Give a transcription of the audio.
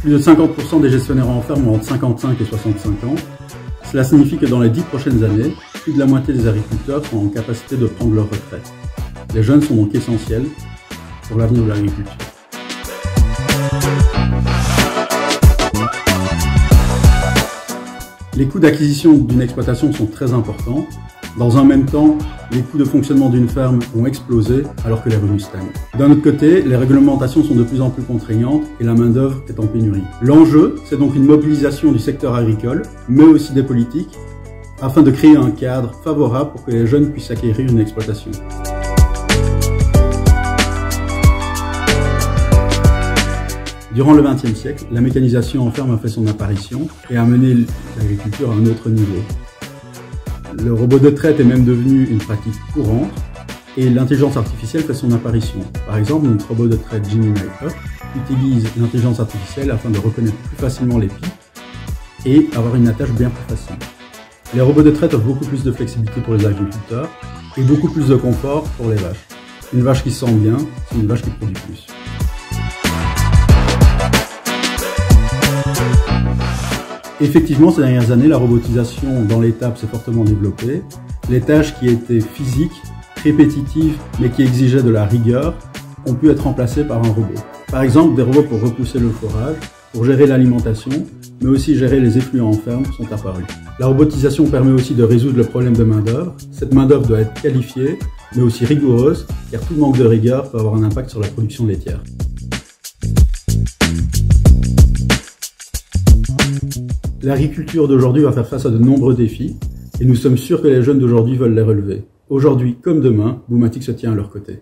Plus de 50% des gestionnaires en ferme ont entre 55 et 65 ans. Cela signifie que dans les 10 prochaines années, plus de la moitié des agriculteurs sont en capacité de prendre leur retraite. Les jeunes sont donc essentiels pour l'avenir de l'agriculture. Les coûts d'acquisition d'une exploitation sont très importants. Dans un même temps, les coûts de fonctionnement d'une ferme ont explosé alors que les revenus stagnent. D'un autre côté, les réglementations sont de plus en plus contraignantes et la main-d'œuvre est en pénurie. L'enjeu, c'est donc une mobilisation du secteur agricole, mais aussi des politiques, afin de créer un cadre favorable pour que les jeunes puissent acquérir une exploitation. Durant le XXe siècle, la mécanisation en ferme a fait son apparition et a mené l'agriculture à un autre niveau. Le robot de traite est même devenu une pratique courante et l'intelligence artificielle fait son apparition. Par exemple, notre robot de traite Gemini Up utilise l'intelligence artificielle afin de reconnaître plus facilement les pieds et avoir une attache bien plus facile. Les robots de traite offrent beaucoup plus de flexibilité pour les agriculteurs et beaucoup plus de confort pour les vaches. Une vache qui se sent bien, c'est une vache qui produit plus. Effectivement, ces dernières années, la robotisation dans l'étape s'est fortement développée. Les tâches qui étaient physiques, répétitives, mais qui exigeaient de la rigueur, ont pu être remplacées par un robot. Par exemple, des robots pour repousser le forage, pour gérer l'alimentation, mais aussi gérer les effluents en ferme sont apparus. La robotisation permet aussi de résoudre le problème de main-d'œuvre. Cette main-d'œuvre doit être qualifiée, mais aussi rigoureuse, car tout manque de rigueur peut avoir un impact sur la production laitière. L'agriculture d'aujourd'hui va faire face à de nombreux défis et nous sommes sûrs que les jeunes d'aujourd'hui veulent les relever. Aujourd'hui comme demain, Boumatic se tient à leur côté.